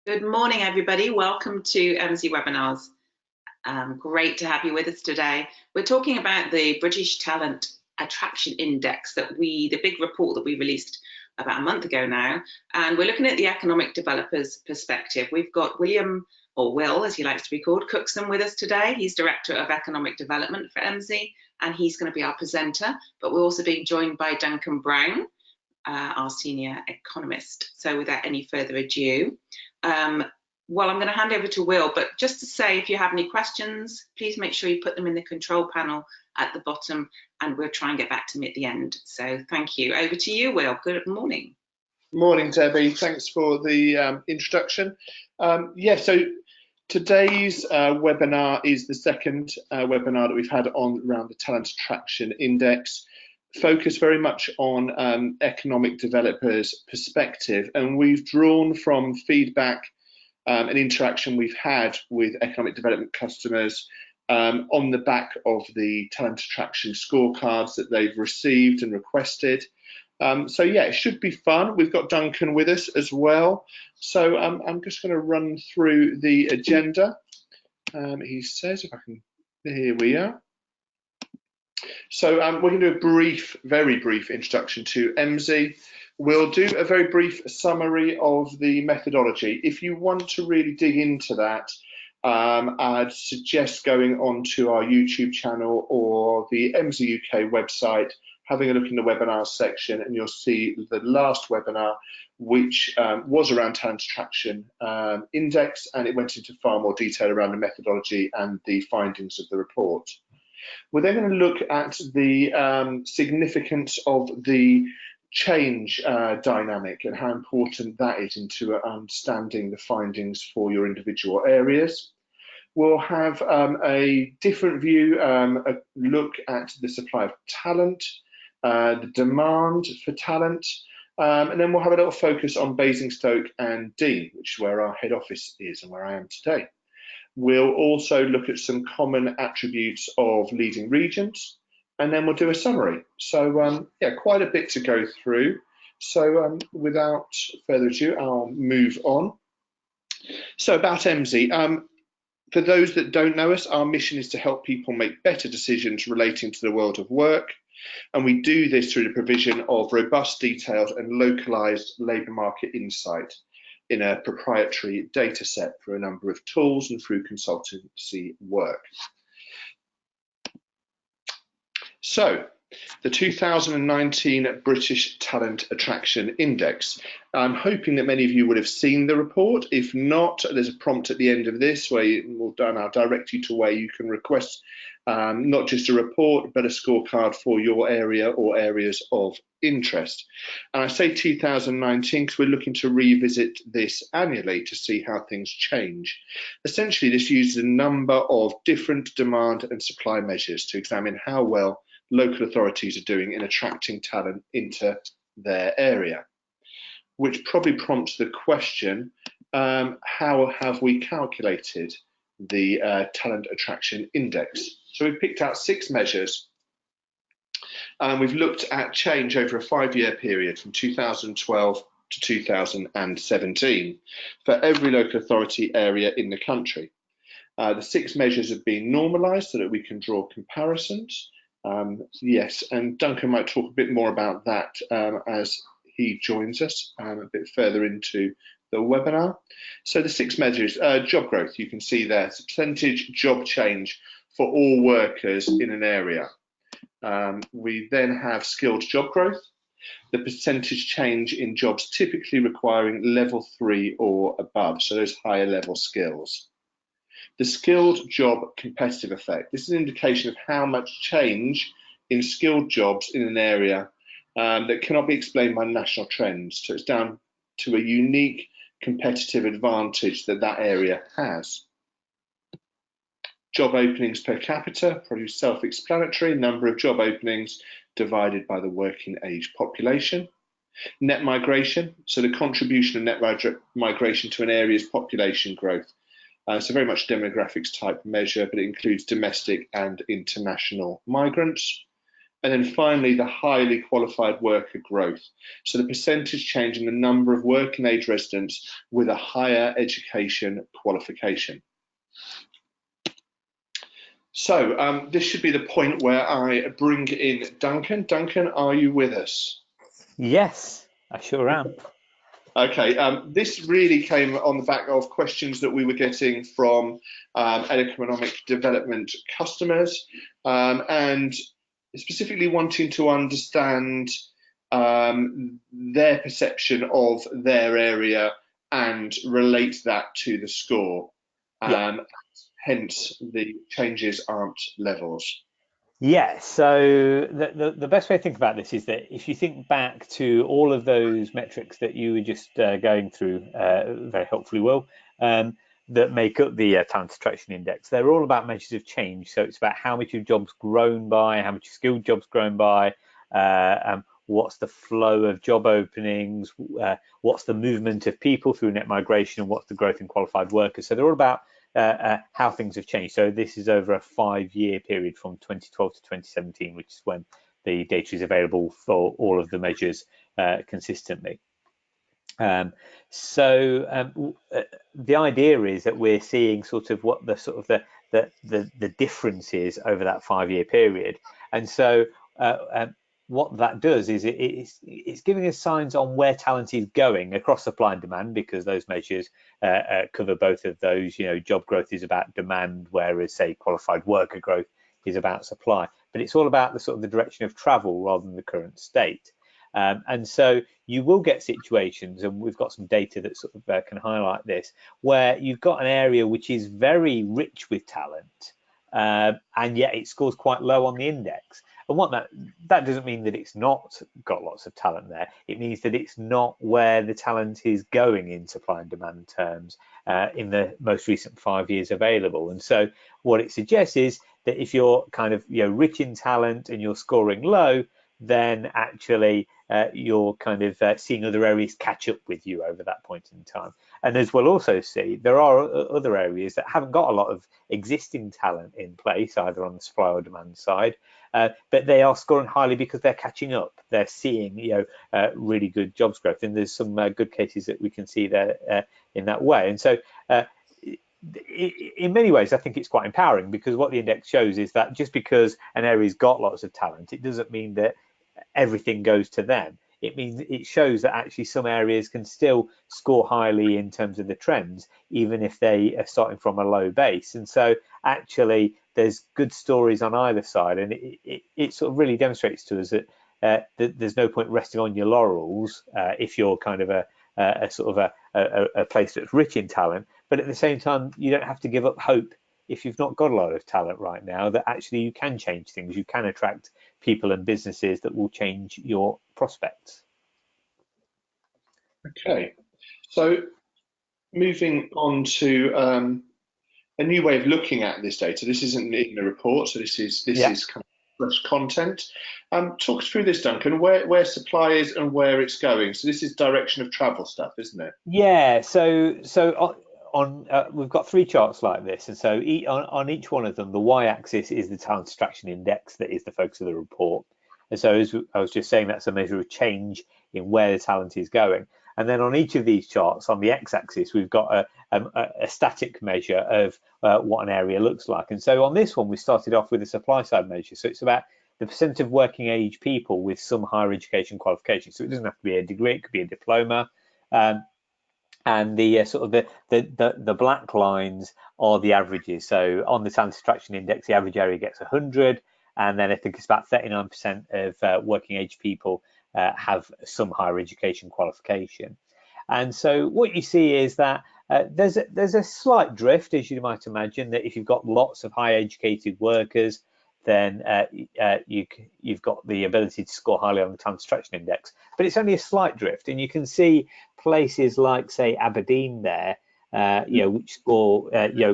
Good morning, everybody. Welcome to Emsi webinars. Great to have you with us today. We're talking about the British Talent Attraction Index, the big report that we released about a month ago now, and we're looking at the economic developer's perspective. We've got William, or Will, as he likes to be called, Cookson with us today. He's Director of Economic Development for Emsi, and he's going to be our presenter, but we're also being joined by Duncan Brown, our Senior Economist. So without any further ado, well, I'm going to hand over to Will, but just to say, if you have any questions, please make sure you put them in the control panel at the bottom, and we'll try and get back to them at the end. So thank you. Over to you, Will. Good morning. Morning, Debbie. Thanks for the introduction. So today's webinar is the second webinar that we've had on around the Talent Attraction Index, focused very much on economic developers' perspective, and we've drawn from feedback and interaction we've had with economic development customers on the back of the talent attraction scorecards that they've received and requested. So yeah, it should be fun. We've got Duncan with us as well. So I'm just going to run through the agenda. He says, if I can, here we are. So we're going to do a very brief introduction to Emsi. We'll do a very brief summary of the methodology. If you want to really dig into that, I'd suggest going onto our YouTube channel or the Emsi UK website, having a look in the webinars section, and you'll see the last webinar, which was around Talent Attraction Index, and it went into far more detail around the methodology and the findings of the report. We're then going to look at the significance of the change dynamic and how important that is into understanding the findings for your individual areas. We'll have a different view, a look at the supply of talent, the demand for talent, and then we'll have a little focus on Basingstoke and Dean, which is where our head office is and where I am today. We'll also look at some common attributes of leading regions, and then we'll do a summary. So yeah, quite a bit to go through. So without further ado, I'll move on. So about Emsi, for those that don't know us, our mission is to help people make better decisions relating to the world of work. And we do this through the provision of robust, detailed and localized labour market insight in a proprietary data set for a number of tools and through consultancy work. So, the 2019 British Talent Attraction Index. I'm hoping that many of you would have seen the report. If not, there's a prompt at the end of this where I'll direct you to where you can request not just a report, but a scorecard for your area or areas of interest. And I say 2019 because we're looking to revisit this annually to see how things change. Essentially, this uses a number of different demand and supply measures to examine how well local authorities are doing in attracting talent into their area, which probably prompts the question, how have we calculated the Talent Attraction Index? So we've picked out 6 measures, and we've looked at change over a 5-year period from 2012 to 2017 for every local authority area in the country. The 6 measures have been normalised so that we can draw comparisons. Yes, and Duncan might talk a bit more about that as he joins us a bit further into the webinar. So the 6 measures, job growth, you can see there, percentage job change for all workers in an area. We then have skilled job growth, the percentage change in jobs typically requiring level 3 or above, so those higher level skills. The skilled job competitive effect. This is an indication of how much change in skilled jobs in an area that cannot be explained by national trends. So it's down to a unique competitive advantage that that area has. Job openings per capita, probably self-explanatory, number of job openings divided by the working age population. Net migration, so the contribution of net migration to an area's population growth. So very much demographics type measure, but it includes domestic and international migrants. And then finally, the highly qualified worker growth. So the percentage change in the number of working age residents with a higher education qualification. So this should be the point where I bring in Duncan. Duncan, are you with us? Yes, I sure am. Okay, this really came on the back of questions that we were getting from economic development customers and specifically wanting to understand their perception of their area and relate that to the score. Hence, the changes aren't levels. Yeah, so the best way to think about this is that if you think back to all of those metrics that you were just going through very helpfully, Will, that make up the talent attraction index, they're all about measures of change. So it's about how much your jobs grown by, how much skilled jobs grown by, what's the flow of job openings, what's the movement of people through net migration, and what's the growth in qualified workers. So they're all about how things have changed. So this is over a 5-year period from 2012 to 2017, which is when the data is available for all of the measures consistently. The idea is that we're seeing sort of what the difference is over that 5-year period, and so what that does is it's giving us signs on where talent is going across supply and demand, because those measures cover both of those. You know, job growth is about demand, whereas say qualified worker growth is about supply. But it's all about the sort of the direction of travel rather than the current state. And so you will get situations, and we've got some data that sort of can highlight this, where you've got an area which is very rich with talent, and yet it scores quite low on the index. And what that doesn't mean that it's not got lots of talent there. It means that it's not where the talent is going in supply and demand terms in the most recent 5 years available. And so what it suggests is that if you're kind of rich in talent and you're scoring low, then actually you're kind of seeing other areas catch up with you over that point in time. And as we'll also see, there are other areas that haven't got a lot of existing talent in place, either on the supply or demand side, but they are scoring highly because they're catching up. They're seeing really good jobs growth, and there's some good cases that we can see there in that way. And so in many ways, I think it's quite empowering, because what the index shows is that just because an area's got lots of talent, it doesn't mean that everything goes to them. It means it shows that actually some areas can still score highly in terms of the trends, even if they are starting from a low base. And so actually there's good stories on either side, and it sort of really demonstrates to us that there's no point resting on your laurels if you're kind of a place that's rich in talent. But at the same time, you don't have to give up hope if you've not got a lot of talent right now, that actually you can change things. You can attract people and businesses that will change your prospects. Okay, so moving on to a new way of looking at this data. This isn't in the report, so this is kind of fresh content. Talk us through this, Duncan, where supply is and where it's going. So this is direction of travel stuff, isn't it? Yeah, so we've got 3 charts like this, and so on each one of them, the y-axis is the talent attraction index that is the focus of the report. And so as I was just saying, that's a measure of change in where the talent is going. And then on each of these charts, on the x-axis, we've got a static measure of what an area looks like. And so on this one, we started off with a supply side measure. So it's about the percent of working age people with some higher education qualification. So it doesn't have to be a degree, it could be a diploma. And the sort of the black lines are the averages. So on the talent attraction index, the average area gets 100, and then I think it's about 39% of working age people have some higher education qualification. And so what you see is that there's a slight drift, as you might imagine, that if you've got lots of high educated workers, then you've got the ability to score highly on the talent attraction index. But it's only a slight drift, and you can see places like, say, Aberdeen there, which score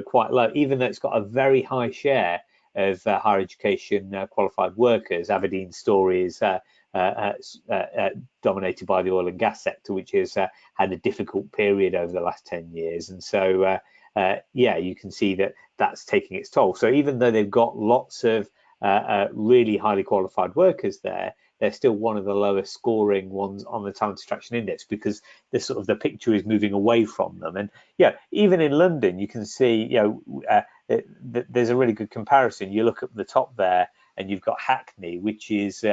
quite low, even though it's got a very high share of higher education qualified workers. Aberdeen's story is dominated by the oil and gas sector, which has had a difficult period over the last 10 years. And so, you can see that that's taking its toll. So even though they've got lots of really highly qualified workers there, they're still one of the lowest scoring ones on the talent attraction index, because the picture is moving away from them. And yeah, even in London, you can see, there's a really good comparison. You look at the top there, and you've got Hackney, which is,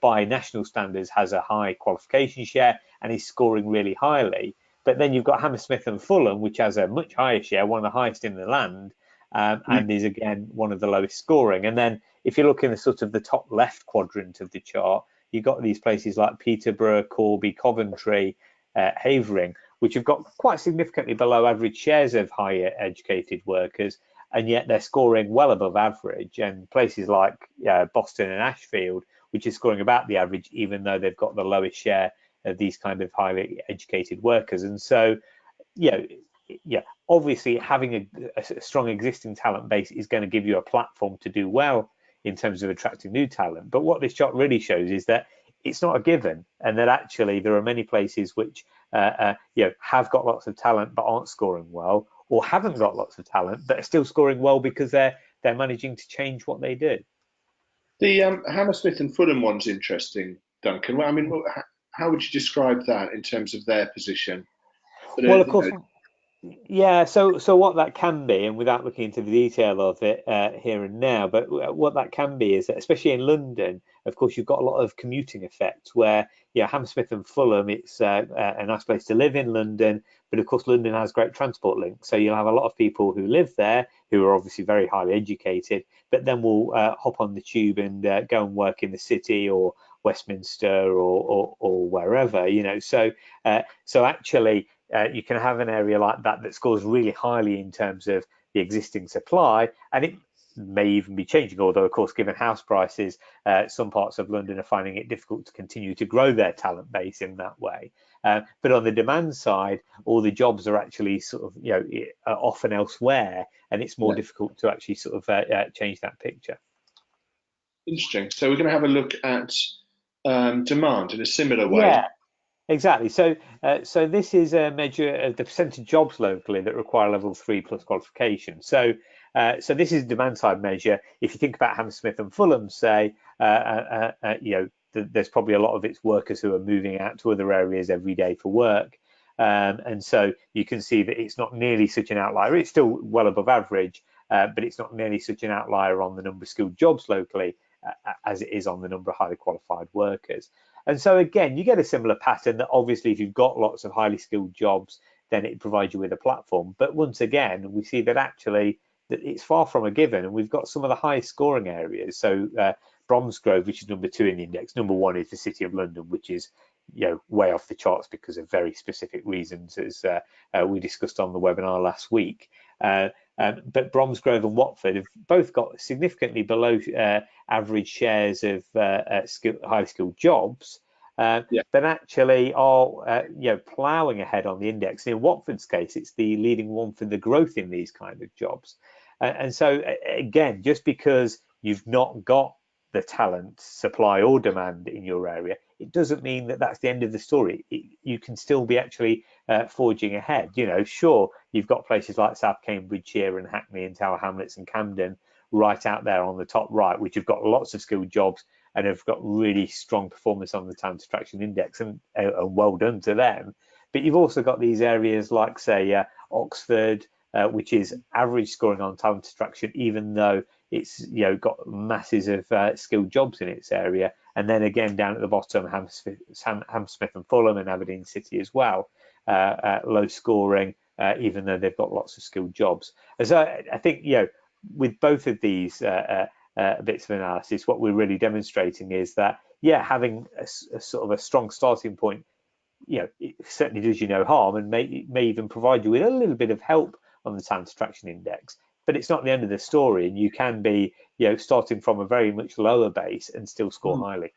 by national standards has a high qualification share and is scoring really highly. But then you've got Hammersmith and Fulham, which has a much higher share, one of the highest in the land, and is again one of the lowest scoring. And then if you look in the top left quadrant of the chart, you've got these places like Peterborough, Corby, Coventry, Havering, which have got quite significantly below average shares of higher educated workers, and yet they're scoring well above average. And places like Boston and Ashfield, which is scoring about the average, even though they've got the lowest share of these kind of highly educated workers. And so, obviously having a strong existing talent base is going to give you a platform to do well in terms of attracting new talent. But what this chart really shows is that it's not a given, and that actually there are many places which have got lots of talent but aren't scoring well, or haven't got lots of talent but are still scoring well because they're managing to change what they do. The Hammersmith and Fulham one's interesting, Duncan. Well, I mean, how would you describe that in terms of their position? Well, of course, yeah. So what that can be, and without looking into the detail of it here and now, but what that can be is that, especially in London, of course, you've got a lot of commuting effects where, Hammersmith and Fulham, it's a nice place to live in London, but of course, London has great transport links. So you'll have a lot of people who live there who are obviously very highly educated, but then will hop on the tube and go and work in the city or Westminster or wherever, So actually, you can have an area like that scores really highly in terms of the existing supply, and it may even be changing, although of course, given house prices, some parts of London are finding it difficult to continue to grow their talent base in that way. But on the demand side, all the jobs are actually often elsewhere, and it's more difficult to actually change that picture. Interesting. So we're going to have a look at demand in a similar way. Yeah. Exactly. So this is a measure of the percentage of jobs locally that require level 3 plus qualification. So this is a demand side measure. If you think about Hammersmith and Fulham, say, there's probably a lot of its workers who are moving out to other areas every day for work. And so you can see that it's not nearly such an outlier. It's still well above average, but it's not nearly such an outlier on the number of skilled jobs locally as it is on the number of highly qualified workers. And so again, you get a similar pattern that obviously if you've got lots of highly skilled jobs, then it provides you with a platform. But once again, we see that actually that it's far from a given, and we've got some of the highest scoring areas. So Bromsgrove, which is number 2 in the index, number 1 is the City of London, which is way off the charts because of very specific reasons, as we discussed on the webinar last week. But Bromsgrove and Watford have both got significantly below average shares of highly skilled jobs, but actually are ploughing ahead on the index. In Watford's case, it's the leading one for the growth in these kind of jobs. And so again, just because you've not got the talent, supply or demand in your area, it doesn't mean that that's the end of the story. You can still be actually forging ahead. Sure, you've got places like South Cambridgeshire and Hackney and Tower Hamlets and Camden right out there on the top right, which have got lots of skilled jobs and have got really strong performance on the talent attraction index, and well done to them. But you've also got these areas like, say, Oxford, which is average scoring on talent attraction, even though it's got masses of skilled jobs in its area. And then again down at the bottom, Hammersmith and Fulham and Aberdeen City as well, low scoring, even though they've got lots of skilled jobs. And so I think with both of these bits of analysis, what we're really demonstrating is that having a sort of a strong starting point, it certainly does you no harm, and may even provide you with a little bit of help on the talent attraction index. But it's not the end of the story, and you can be starting from a very much lower base and still score highly.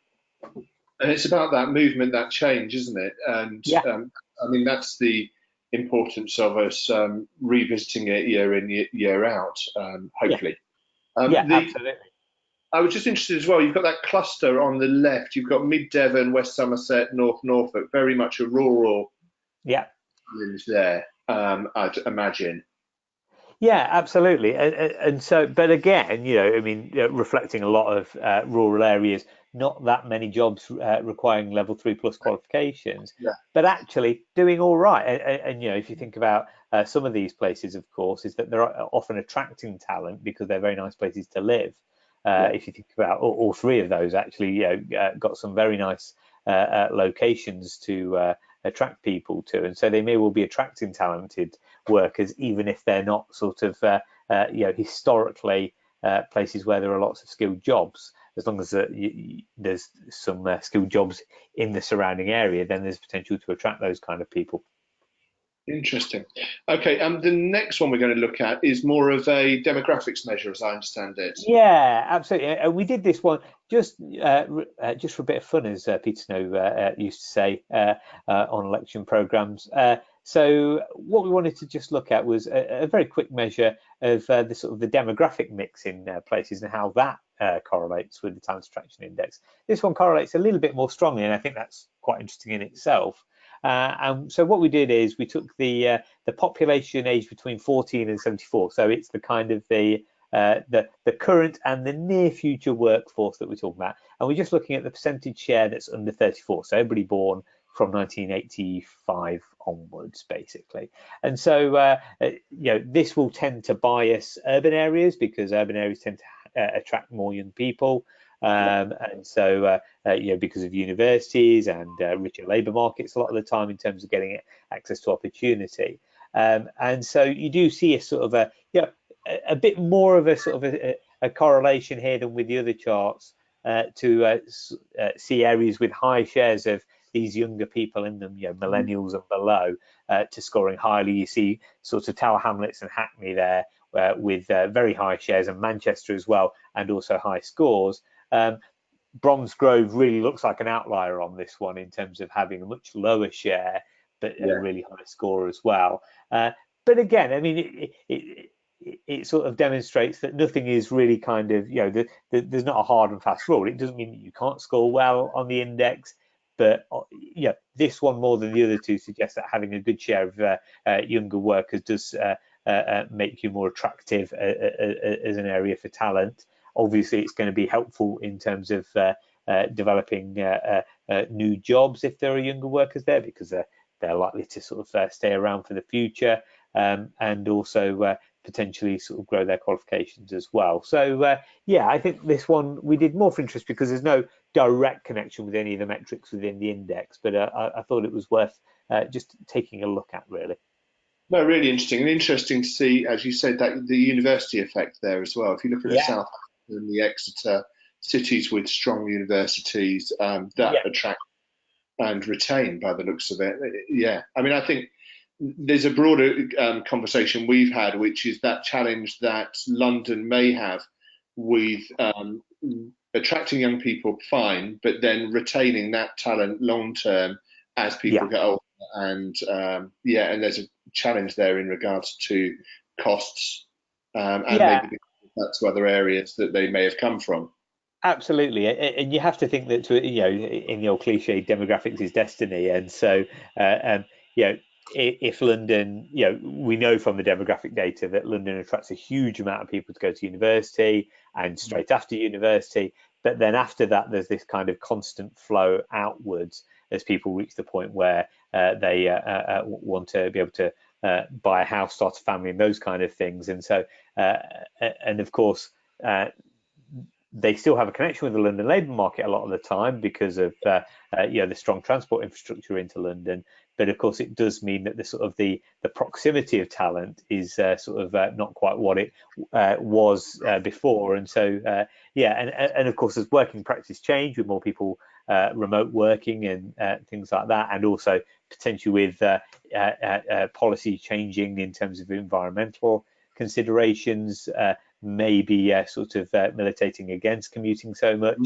And it's about that movement, that change, isn't it? And I mean, that's the importance of us revisiting it year in, year out, hopefully. Absolutely. I was just interested as well, you've got that cluster on the left, you've got Mid Devon, West Somerset, North Norfolk, very much a rural challenge there, I'd imagine. Yeah, absolutely. And so, but again, I mean, reflecting a lot of rural areas, not that many jobs requiring level 3+ qualifications, Yeah, but actually doing all right. And if you think about some of these places, of course, is that they're often attracting talent because they're very nice places to live. yeah. If you think about all three of those, actually, got some very nice locations to attract people to, and so they may well be attracting talented workers, even if they're not sort of historically places where there are lots of skilled jobs. As long as there's some skilled jobs in the surrounding area, then there's potential to attract those kind of people. Interesting. Okay, the next one we're going to look at is more of a demographics measure, as I understand it. Yeah, absolutely. We did this one just for a bit of fun, as Peter Snow used to say on election programs. So what we wanted to just look at was a very quick measure of the sort of the demographic mix in places and how that correlates with the talent attraction index. This one correlates a little bit more strongly, and I think that's quite interesting in itself. And so what we did is we took the population aged between 14 and 74. So it's the kind of the current and the near future workforce that we're talking about, and we're just looking at the percentage share that's under 34. So everybody born from 1985 onwards, basically. And so this will tend to bias urban areas because urban areas tend to attract more young people. And so, because of universities and richer labour markets a lot of the time in terms of getting access to opportunity. And so you do see a sort of a bit more of a sort of a correlation here than with the other charts to see areas with high shares of these younger people in them, millennials and below, to scoring highly. You see sort of Tower Hamlets and Hackney there with very high shares, and Manchester as well, and also high scores. Bromsgrove really looks like an outlier on this one in terms of having a much lower share, but a really high score as well. But again, I mean, it sort of demonstrates that nothing is really kind of, there's not a hard and fast rule. It doesn't mean that you can't score well on the index, but this one more than the other two suggests that having a good share of younger workers does make you more attractive as an area for talent. Obviously, it's going to be helpful in terms of developing new jobs if there are younger workers there, because they're likely to sort of stay around for the future, and also potentially sort of grow their qualifications as well. So I think this one we did more for interest because there's no direct connection with any of the metrics within the index, but I thought it was worth just taking a look at, really. No, really interesting, and interesting to see, as you said, that the university effect there as well. If you look at the South and the Exeter cities with strong universities, that attract and retain by the looks of it. Yeah, I mean, I think there's a broader conversation we've had, which is that challenge that London may have with attracting young people, fine, but then retaining that talent long term as people get older. And and there's a challenge there in regards to costs and maybe to other areas that they may have come from. Absolutely, and you have to think that in the old cliche, demographics is destiny, and so if London, we know from the demographic data that London attracts a huge amount of people to go to university and straight after university, but then after that, there's this kind of constant flow outwards as people reach the point where they want to be able to buy a house, start a family, and those kind of things, and so and of course. They still have a connection with the London labour market a lot of the time because of the strong transport infrastructure into London. But of course, it does mean that the proximity of talent is not quite what it was before. And so and of course, as working practice change with more people remote working and things like that, and also potentially with policy changing in terms of environmental considerations. Maybe militating against commuting so much,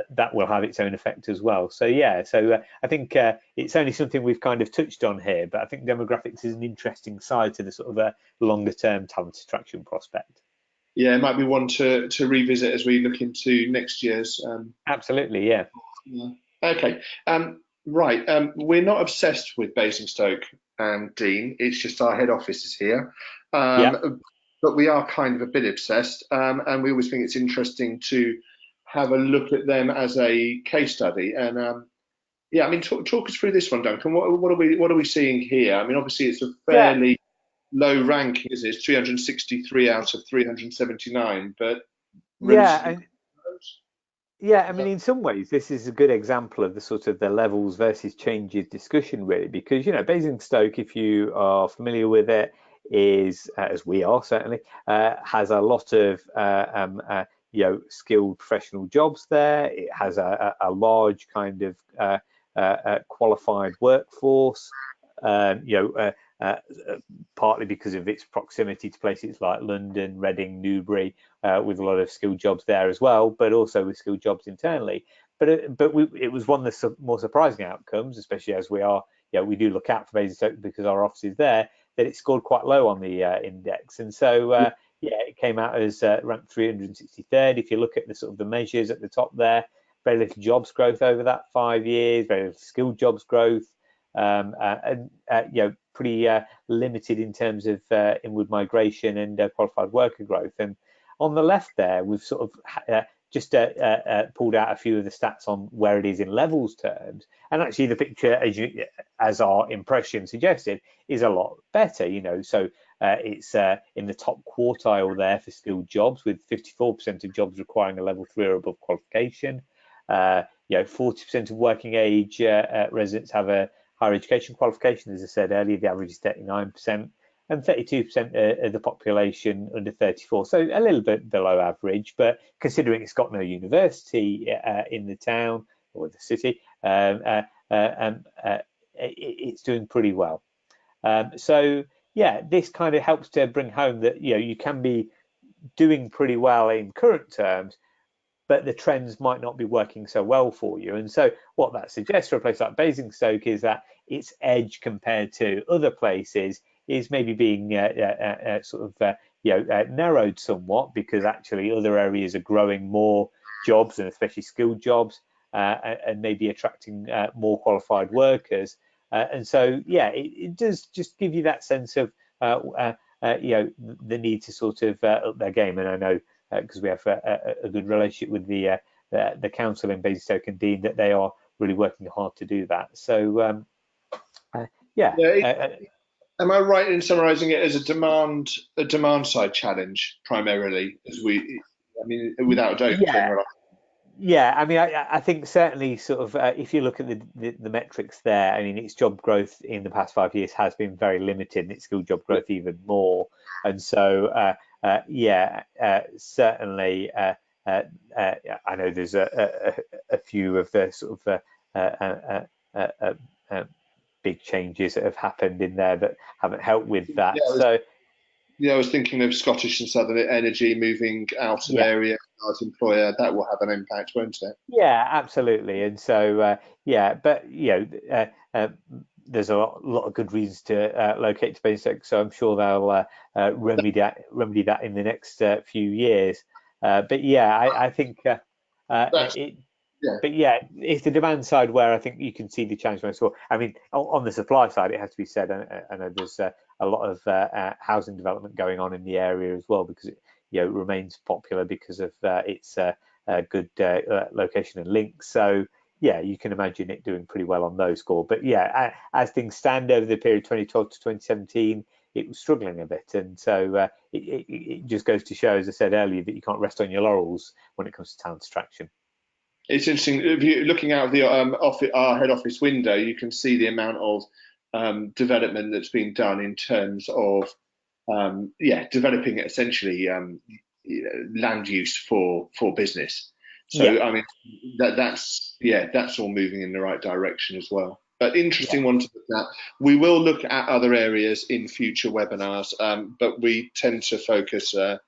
that will have its own effect as well. So I think it's only something we've kind of touched on here, but I think demographics is an interesting side to the sort of a longer term talent attraction prospect. Yeah, it might be one to revisit as we look into next year's. Absolutely, yeah. Okay, right. We're not obsessed with Basingstoke and Dean. It's just our head office is here. but we are kind of a bit obsessed, and we always think it's interesting to have a look at them as a case study. And yeah, I mean, talk us through this one, Duncan. What are we seeing here? I mean, obviously it's a Yeah, fairly low ranking, is it? It's 363 out of 379, but yeah, relatively and close. yeah, I Is mean, that in some ways, this is a good example of the sort of the levels versus changes discussion, really, because Basingstoke, if you are familiar with it, is as we are certainly has a lot of skilled professional jobs there. It has a large kind of qualified workforce. Um, you know, uh, uh, Partly because of its proximity to places like London, Reading, Newbury, with a lot of skilled jobs there as well, but also with skilled jobs internally. It was one of the more surprising outcomes, especially as we do look out for Basingstoke because our office is there, that it scored quite low on the index. And so, it came out as ranked 363rd. If you look at the sort of the measures at the top there, very little jobs growth over that 5 years, very little skilled jobs growth, pretty limited in terms of inward migration and qualified worker growth. And on the left there, we've sort of just pulled out a few of the stats on where it is in levels terms. And actually, the picture, as our impression suggested, is a lot better. So it's in the top quartile there for skilled jobs, with 54% of jobs requiring a level 3 or above qualification. 40% of working age residents have a higher education qualification. As I said earlier, the average is 39%, and 32% of the population under 34. So a little bit below average, but considering it's got no university in the town or the city, it's doing pretty well. This kind of helps to bring home that you can be doing pretty well in current terms, but the trends might not be working so well for you. And so what that suggests for a place like Basingstoke is that its edge compared to other places is maybe being narrowed somewhat, because actually other areas are growing more jobs, and especially skilled jobs, and maybe attracting more qualified workers. It does just give you that sense of the need to sort of up their game. And I know, because we have a good relationship with the council in Basingstoke and Dean, that they are really working hard to do that. So yeah. yeah, am I right in summarising it as a demand side challenge primarily, I mean, without a doubt, Yeah, general. yeah. I mean, I think certainly sort of if you look at the metrics there, I mean, its job growth in the past 5 years has been very limited, and its skilled job growth even more. And so, certainly, I know there's a few of the sort of big changes that have happened in there that haven't helped with that. So, I was thinking of Scottish and Southern Energy moving out of yeah. area, large employer. That will have an impact, won't it? Yeah, absolutely. And so, there's a lot of good reasons to locate to Basingstoke. So I'm sure they'll remedy that in the next few years. I think That's it. yeah. But yeah, it's the demand side where I think you can see the challenge most. I mean, on the supply side, it has to be said, I know there's a lot of housing development going on in the area as well, because it remains popular because of its good location and links. So yeah, you can imagine it doing pretty well on those scores. But yeah, as things stand over the period 2012 to 2017, it was struggling a bit. And so it just goes to show, as I said earlier, that you can't rest on your laurels when it comes to talent attraction. It's interesting. If you're looking out of the our head office window, you can see the amount of development that's been done in terms of developing essentially land use for business. Yeah, So I mean that's all moving in the right direction as well. But yeah. interesting one to look at. We will look at other areas in future webinars, but we tend to focus. At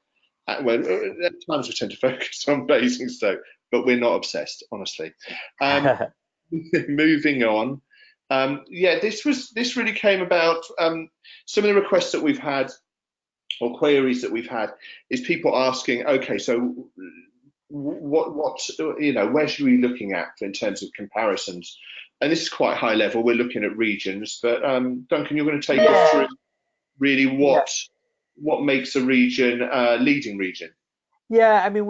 times we tend to focus on Basingstoke, but we're not obsessed, honestly. Moving on. This really came about. Some of the requests that we've had, or queries that we've had, is people asking, okay, so what where should we be looking at in terms of comparisons? And this is quite high level. We're looking at regions, but Duncan, you're going to take us through really Yeah. what makes a region a leading region? Yeah, I mean,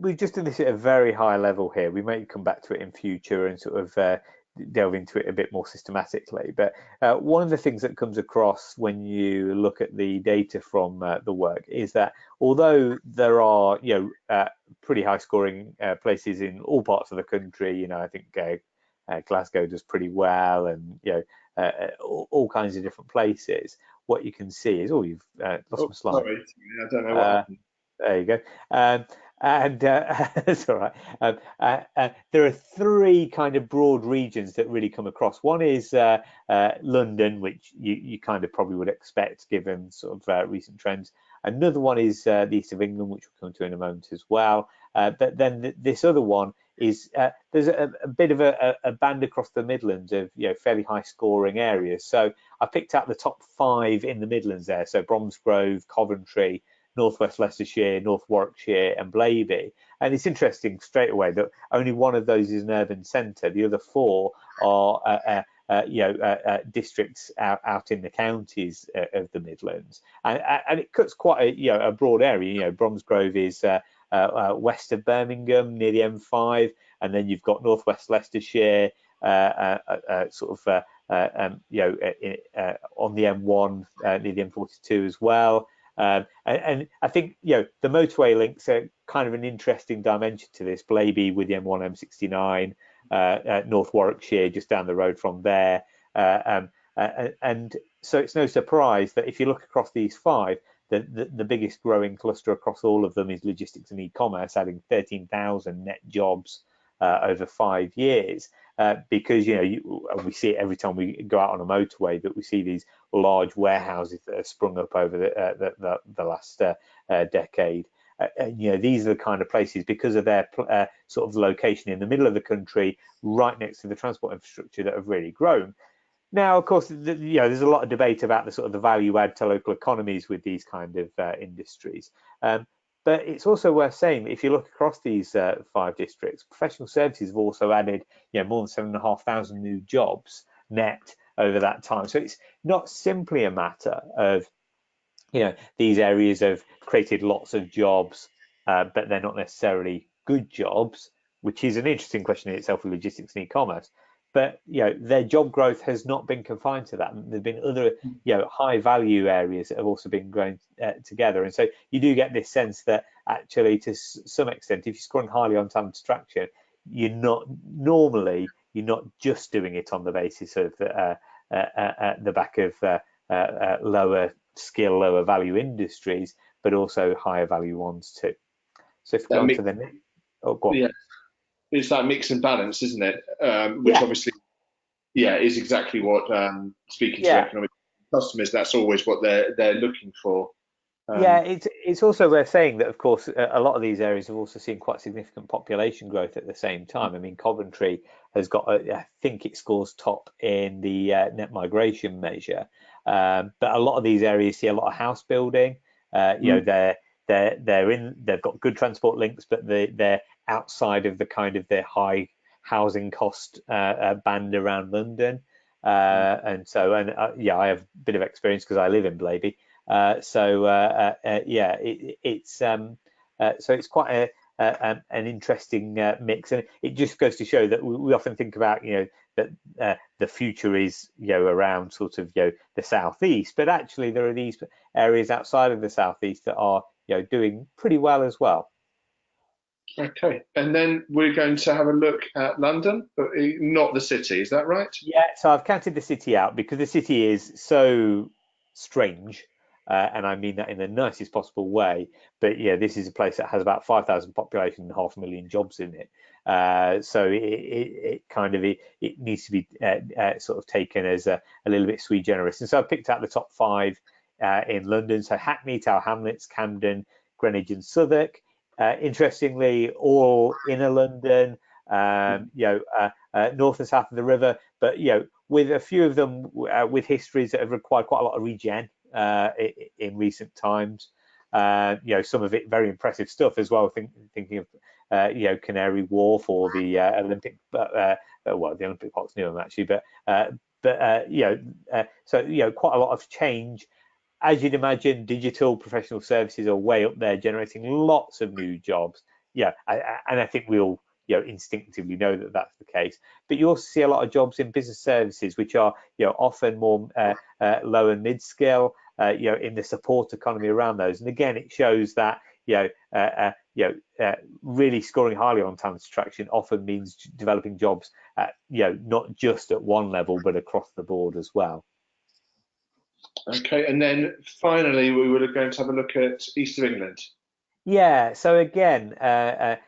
we've just done this at a very high level here. We may come back to it in future and sort of delve into it a bit more systematically. But one of the things that comes across when you look at the data from the work is that although there are, pretty high scoring places in all parts of the country, I think Glasgow does pretty well, and all kinds of different places. What you can see is, oh, you've lost Oh, my slide. sorry, I don't know what happened. There you go. And That's all right. There are three kind of broad regions that really come across. One is London, which you kind of probably would expect given sort of recent trends. Another one is the east of England, which we'll come to in a moment as well. But then this other one is there's a bit of a band across the Midlands of fairly high scoring areas. So I picked out the top 5 in the Midlands there. So Bromsgrove, Coventry, Northwest Leicestershire, North Warwickshire, and Blaby. And it's interesting straight away that only one of those is an urban centre. The other 4 are districts out in the counties of the Midlands, and it cuts quite a broad area. Bromsgrove is west of Birmingham near the M5, and then you've got Northwest Leicestershire, sort of on the M1 near the M42 as well. And I think the motorway links are kind of an interesting dimension to this. Blaby with the M1, M69, North Warwickshire just down the road from there, and so it's no surprise that if you look across these 5, the biggest growing cluster across all of them is logistics and e-commerce, adding 13,000 net jobs over 5 years. Because we see it every time we go out on a motorway, that we see these large warehouses that have sprung up over the last decade. These are the kind of places, because of their sort of location in the middle of the country, right next to the transport infrastructure, that have really grown. Now, of course, there's a lot of debate about the sort of the value add to local economies with these kind of industries. But it's also worth saying that if you look across these 5 districts, professional services have also added more than 7,500 new jobs net over that time. So it's not simply a matter of these areas have created lots of jobs, but they're not necessarily good jobs, which is an interesting question in itself with logistics and e-commerce. But their job growth has not been confined to that. There've been other high value areas that have also been growing together, and so you do get this sense that actually, to some extent, if you're scoring highly on talent attraction, you're not just doing it on the basis of the back of lower skill, lower value industries, but also higher value ones too. So if we go on to the next, go on. Yeah. It's that mix and balance, isn't it? Which obviously, is exactly what speaking to economic customers, that's always what they're looking for. It's also worth saying that, of course, a lot of these areas have also seen quite significant population growth at the same time. I mean, Coventry has got, I think it scores top in the net migration measure, but a lot of these areas see a lot of house building. They've got good transport links, but they're outside of the kind of their high housing cost band around London, and I have a bit of experience because I live in Blaby. So it's quite an interesting mix, and it just goes to show that we often think about that the future is around sort of the southeast, but actually there are these areas outside of the southeast that are doing pretty well as well. Okay, and then we're going to have a look at London, but not the city, is that right? Yeah, so I've counted the city out because the city is so strange, and I mean that in the nicest possible way. But this is a place that has about 5,000 population and 500,000 jobs in it. So it needs to be sort of taken as a little bit sui generis. And so I picked out the top 5 in London. So Hackney, Tower Hamlets, Camden, Greenwich, and Southwark. Interestingly, all inner London, north and south of the river, but with a few of them with histories that have required quite a lot of regen in recent times. Some of it very impressive stuff as well. Thinking of Canary Wharf or the Olympic, the Olympic Park's new one actually, so quite a lot of change. as you'd imagine, digital professional services are way up there, generating lots of new jobs. Yeah, and I think we all, instinctively know that that's the case. But you also see a lot of jobs in business services, which are, often more low and mid skill, in the support economy around those. And again, it shows that really scoring highly on talent attraction often means developing jobs, not just at one level, but across the board as well. Okay, and then finally, we were going to have a look at East of England. Yeah, so again, a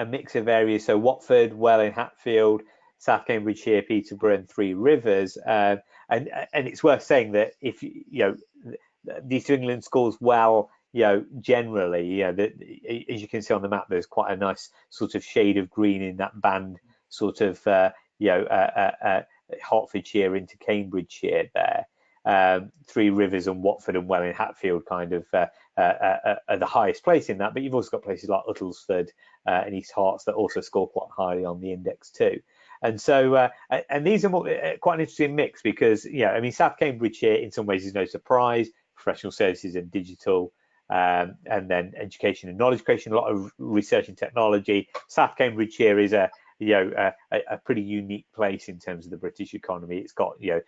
mix of areas. So Watford, Welling, Hatfield, South Cambridgeshire, Peterborough, and Three Rivers. And it's worth saying that if the East of England scores well, generally, that as you can see on the map, there's quite a nice sort of shade of green in that band, sort of Hertfordshire into Cambridgeshire there. Three Rivers and Watford and Welling, Hatfield kind of are the highest place in that, but you've also got places like Uttlesford and East Herts that also score quite highly on the index too. And so, and these are quite an interesting mix because, South Cambridgeshire in some ways is no surprise, professional services and digital, and then education and knowledge creation, a lot of research and technology. South Cambridgeshire is a pretty unique place in terms of the British economy. It's got the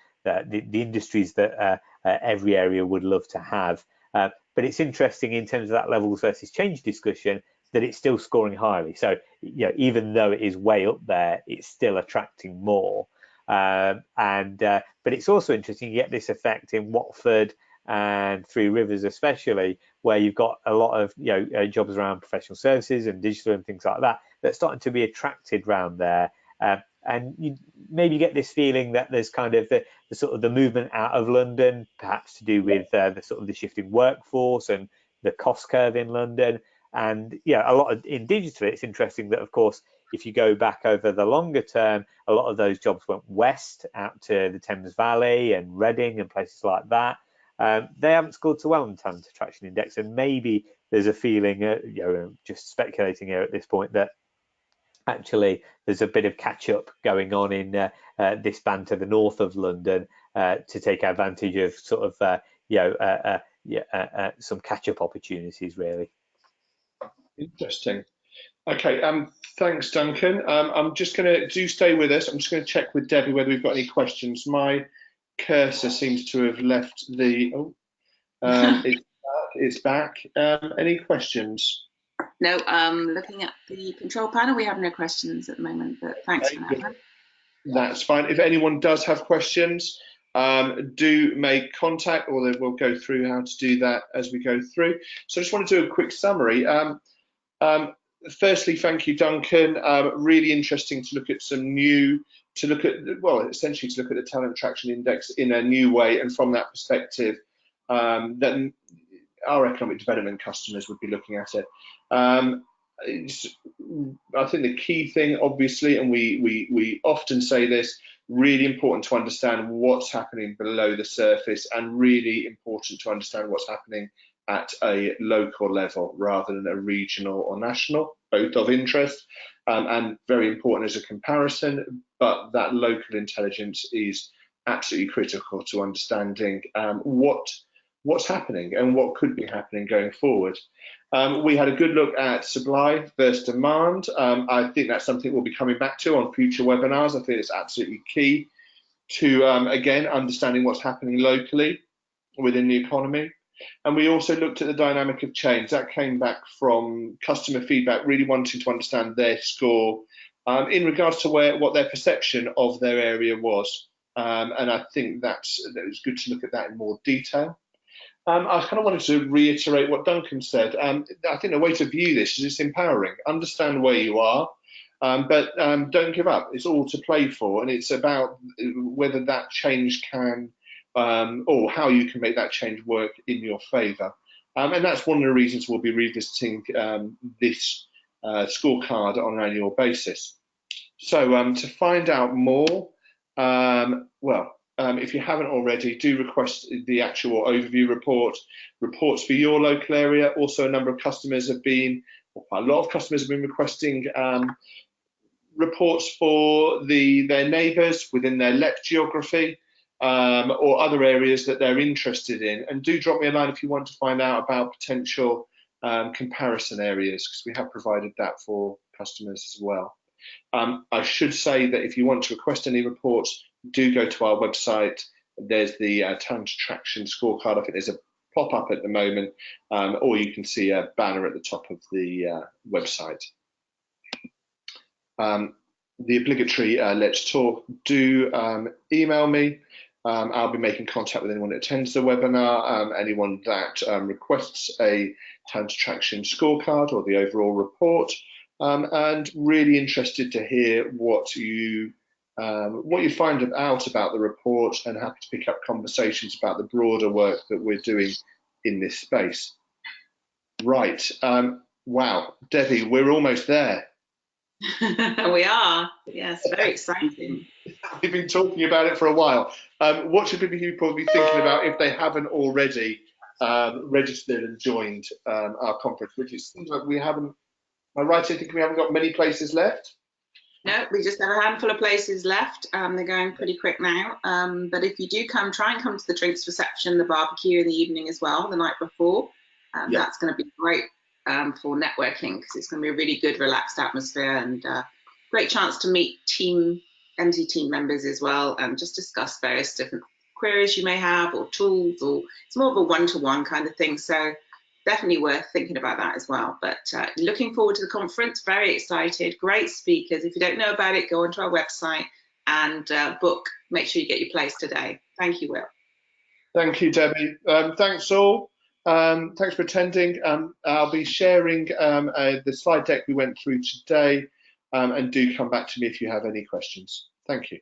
industries that every area would love to have, but it's interesting in terms of that levels versus change discussion that it's still scoring highly. So even though it is way up there, it's still attracting more. But it's also interesting you get this effect in Watford and Three Rivers especially, where you've got a lot of jobs around professional services and digital and things like that that's starting to be attracted around there. And you maybe get this feeling that there's kind of the sort of the movement out of London, perhaps to do with the sort of the shifting workforce and the cost curve in London. And a lot of in digital, it's interesting that, of course, if you go back over the longer term, a lot of those jobs went west out to the Thames Valley and Reading and places like that. They haven't scored so well on the talent attraction index, and maybe there's a feeling, just speculating here at this point, that actually there's a bit of catch up going on in this band to the north of London to take advantage of sort of some catch up opportunities, really. Interesting. Okay, thanks, Duncan. I'm just going to stay with us. I'm just going to check with Debbie whether we've got any questions. My cursor seems to have left the. It's back. Any questions? No, looking at the control panel, we have no questions at the moment, but thanks for that. That's fine. If anyone does have questions, do make contact, or we'll go through how to do that as we go through. So I just want to do a quick summary. Firstly, thank you, Duncan. Really interesting to look at essentially to look at the talent attraction index in a new way, and from that perspective, that our economic development customers would be looking at it. I think the key thing, obviously, and we often say this, really important to understand what's happening below the surface, and really important to understand what's happening at a local level rather than a regional or national, both of interest and very important as a comparison, but that local intelligence is absolutely critical to understanding what's happening and what could be happening going forward. We had a good look at supply versus demand. I think that's something we'll be coming back to on future webinars. I think it's absolutely key to, again, understanding what's happening locally within the economy. And we also looked at the dynamic of change. That came back from customer feedback, really wanting to understand their score in regards to what their perception of their area was. And I think that was good to look at that in more detail. I kind of wanted to reiterate what Duncan said. I think the way to view this is it's empowering. Understand where you are, but don't give up. It's all to play for, and it's about whether that change can, or how you can make that change work in your favour. And that's one of the reasons we'll be revisiting this scorecard on an annual basis. So to find out more, if you haven't already, do request the actual overview reports for your local area. Also, a number of customers have been, or quite a lot of customers have been requesting reports for their neighbours within their LEP geography. or other areas that they're interested in. And do drop me a line if you want to find out about potential comparison areas, because we have provided that for customers as well. I should say that if you want to request any reports, do go to our website. There's the talent attraction scorecard. I think there's a pop-up at the moment, or you can see a banner at the top of the website. The obligatory let's talk. Do email me. I'll be making contact with anyone that attends the webinar, anyone that requests a talent attraction scorecard or the overall report, and really interested to hear what you find out about the report, and happy to pick up conversations about the broader work that we're doing in this space. Right, wow, Debbie, we're almost there. We are, yes, very exciting. We've been talking about it for a while. What should people be thinking about if they haven't already registered and joined our conference, which it seems like we haven't, am I right in thinking we haven't got many places left? No, we just have a handful of places left. They're going pretty quick now. But if you do come, try and come to the drinks reception, the barbecue in the evening as well, the night before. That's going to be great for networking, because it's going to be a really good, relaxed atmosphere, and great chance to meet Emsi team members as well, and just discuss various different queries you may have, or tools, or it's more of a one-to-one kind of thing. So definitely worth thinking about that as well. But looking forward to the conference, very excited, great speakers. If you don't know about it, go onto our website and book. Make sure you get your place today. Thank you, Will. Thank you, Debbie. Thanks all. Thanks for attending. I'll be sharing the slide deck we went through today, and do come back to me if you have any questions. Thank you.